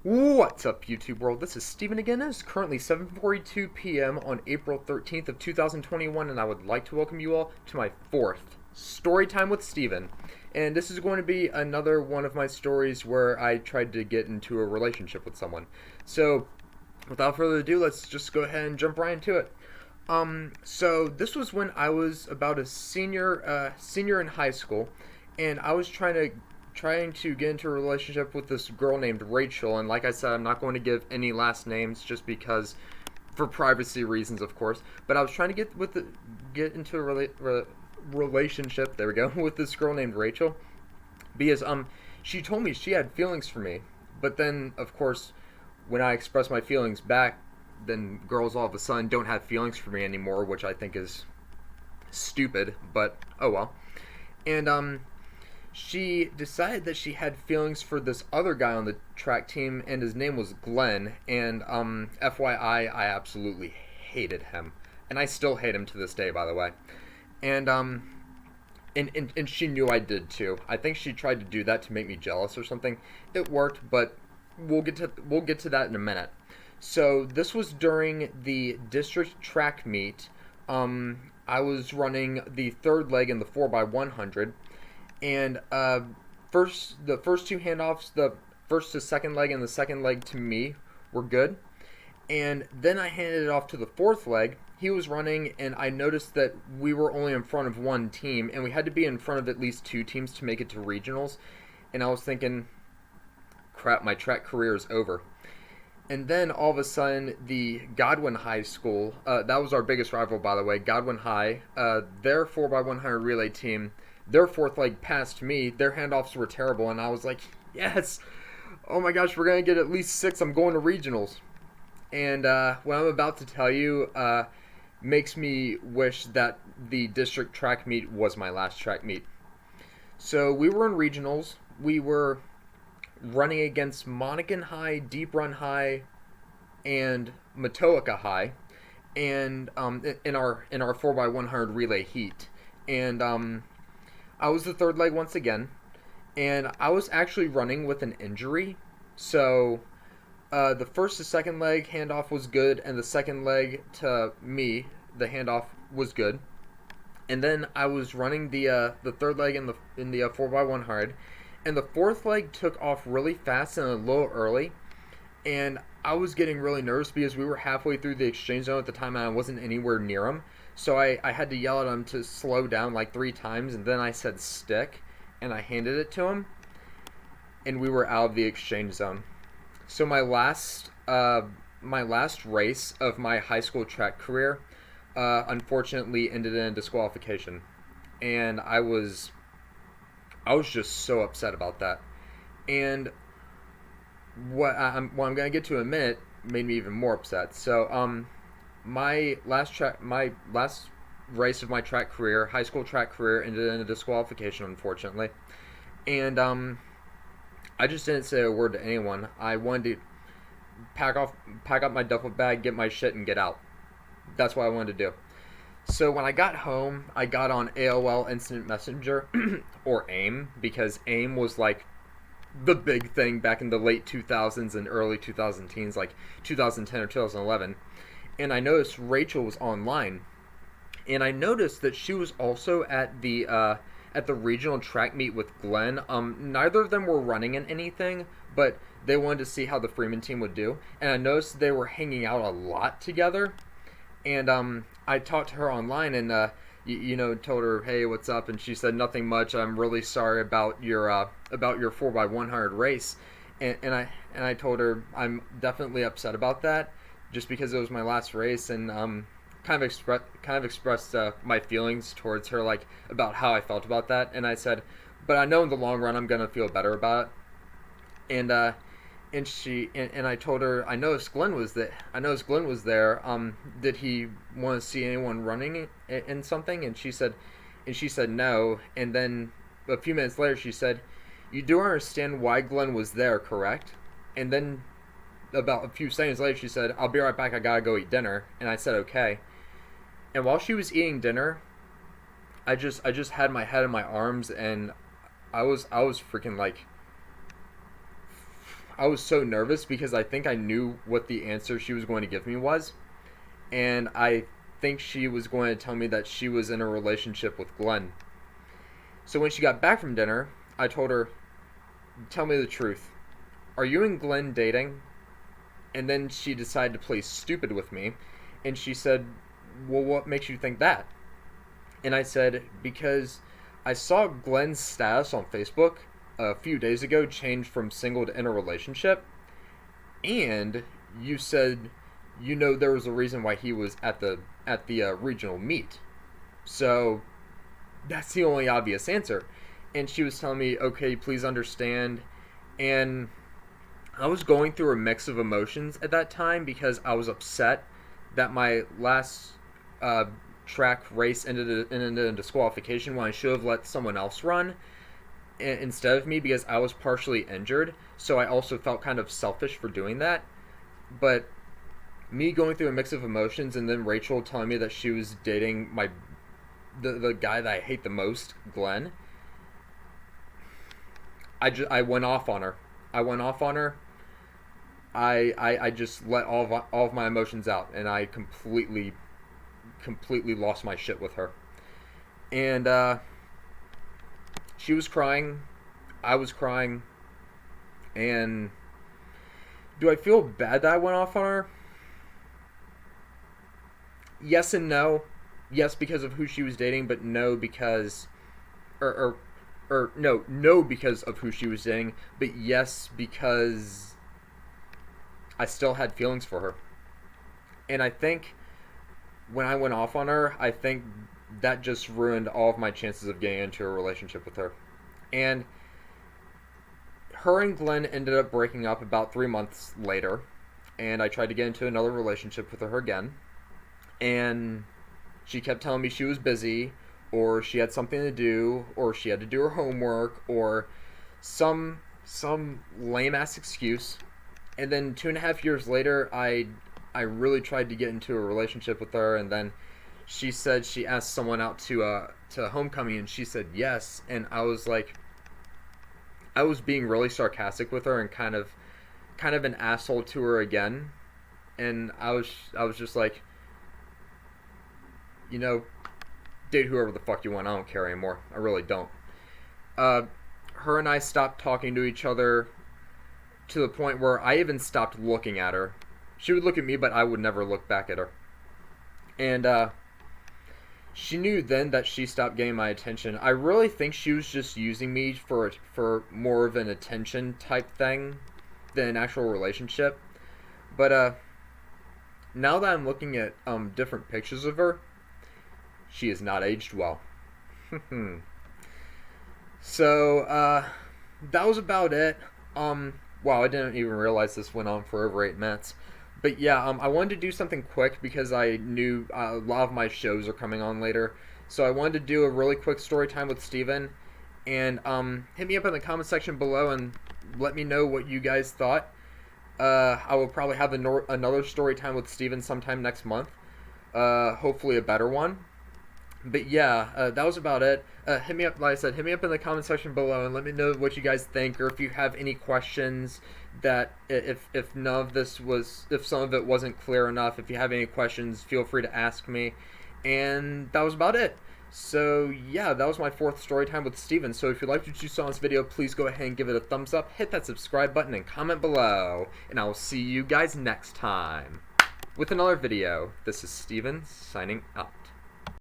What's up, YouTube world? This is Stephen again. It is currently 7:42 p.m. on April 13th of 2021, and I would like to welcome you all to my fourth Storytime with Stephen. And this is going to be another one of my stories where I tried to get into a relationship with someone. So, without further ado, let's just go ahead and jump right into it. So this was when I was about a senior in high school, and I was trying to get into a relationship with this girl named Rachel. And like I said, I'm not going to give any last names just because, for privacy reasons, of course. But I was trying to get into a relationship. There we go, with this girl named Rachel, because she told me she had feelings for me, but then of course when I expressed my feelings back, then girls all of a sudden don't have feelings for me anymore, which I think is stupid, but oh well. And she decided that she had feelings for this other guy on the track team, and his name was Glenn. And FYI, I absolutely hated him, and I still hate him to this day, by the way. And and she knew I did too. I think she tried to do that to make me jealous or something. It worked, but we'll get to that in a minute. So this was during the district track meet. I was running the third leg in the 4x100, and the first two handoffs, the first to second leg and the second leg to me, were good. And then I handed it off to the fourth leg. He was running, and I noticed that we were only in front of one team, and we had to be in front of at least two teams to make it to regionals. And I was thinking, crap, my track career is over. And then all of a sudden, the Godwin High School, that was our biggest rival, by the way, Godwin High, their 4x100 relay team, their fourth leg passed me. Their handoffs were terrible, and I was like, yes, oh my gosh, we're going to get at least six. I'm going to regionals. And what I'm about to tell you makes me wish that the district track meet was my last track meet. So we were in regionals. We were running against Monacan High, Deep Run High, and Matoaka High, and in our 4x100 relay heat. And I was the third leg once again, and I was actually running with an injury. So the first to second leg handoff was good, and the second leg to me, the handoff was good. And then I was running the third leg in the 4x100, and the fourth leg took off really fast and a little early, and I was getting really nervous because we were halfway through the exchange zone at the time, and I wasn't anywhere near him. So I had to yell at him to slow down like 3 times, and then I said stick, and I handed it to him, and we were out of the exchange zone. So my last race of my high school track career, unfortunately ended in a disqualification, and I was just so upset about that. And what I'm gonna get to in a minute made me even more upset. So my last race of my track career, high school track career, ended in a disqualification, unfortunately. And I just didn't say a word to anyone. I wanted to pack up my duffel bag, get my shit, and get out. That's what I wanted to do. So when I got home, I got on AOL Instant Messenger, or AIM, because AIM was like the big thing back in the late 2000s and early 2010s, like 2010 or 2011. And I noticed Rachel was online, and I noticed that she was also at the regional track meet with Glenn. Neither of them were running in anything, but they wanted to see how the Freeman team would do. And I noticed they were hanging out a lot together. And I talked to her online, and told her, hey, what's up? And she said, nothing much. I'm really sorry about your 4x100 race. And I told her I'm definitely upset about that, just because it was my last race, and kind of expressed my feelings towards her, like about how I felt about that. And I said, but I know in the long run I'm gonna feel better about it. And I told her, I noticed Glenn was there. Did he want to see anyone running in something? And she said no. And then a few minutes later she said, you do understand why Glenn was there, correct? And then about a few seconds later she said, I'll be right back, I gotta go eat dinner. And I said okay. And while she was eating dinner, I just had my head in my arms, and I was freaking like, I was so nervous because I think I knew what the answer she was going to give me was, and I think she was going to tell me that she was in a relationship with Glenn. So when she got back from dinner, I told her, "Tell me the truth. Are you and Glenn dating?" And then she decided to play stupid with me, and she said, "Well, what makes you think that?" And I said, "Because I saw Glenn's status on Facebook a few days ago change from single to in a relationship, and you said there was a reason why he was at the regional meet. So that's the only obvious answer." And she was telling me, "Okay, please understand." And I was going through a mix of emotions at that time because I was upset that my last track race ended in disqualification when I should have let someone else run instead of me because I was partially injured. So I also felt kind of selfish for doing that. But me going through a mix of emotions and then Rachel telling me that she was dating the guy that I hate the most, Glenn, I went off on her. I went off on her. I just let all of my emotions out, and I completely lost my shit with her. And she was crying, I was crying, and do I feel bad that I went off on her? Yes and no. Yes, because of who she was dating, but no because, no because of who she was dating, but yes because I still had feelings for her. And I think when I went off on her, I think that just ruined all of my chances of getting into a relationship with her. And her and Glenn ended up breaking up about 3 months later, and I tried to get into another relationship with her again. And she kept telling me she was busy, or she had something to do, or she had to do her homework, or some lame ass excuse. And then 2.5 years later, I really tried to get into a relationship with her, and then she said she asked someone out to homecoming, and she said yes. And I was like, I was being really sarcastic with her and kind of an asshole to her again. And I was just like, date whoever the fuck you want. I don't care anymore. I really don't. Her and I stopped talking to each other to the point where I even stopped looking at her. She would look at me, but I would never look back at her. And she knew then that she stopped getting my attention. I really think she was just using me for more of an attention type thing than an actual relationship. But now that I'm looking at different pictures of her, she has not aged well. So that was about it. Wow, I didn't even realize this went on for over 8 minutes. But yeah, I wanted to do something quick because I knew a lot of my shows are coming on later. So I wanted to do a really quick story time with Stephen. And hit me up in the comment section below and let me know what you guys thought. I will probably have another story time with Stephen sometime next month. Hopefully a better one. But yeah, that was about it. Hit me up, like I said, hit me up in the comment section below and let me know what you guys think, or if you have any questions that if none of this was, if some of it wasn't clear enough, if you have any questions, feel free to ask me. And that was about it. So yeah, that was my 4th story time with Stephen. So if you liked what you saw in this video, please go ahead and give it a thumbs up, hit that subscribe button, and comment below. And I will see you guys next time with another video. This is Stephen signing out.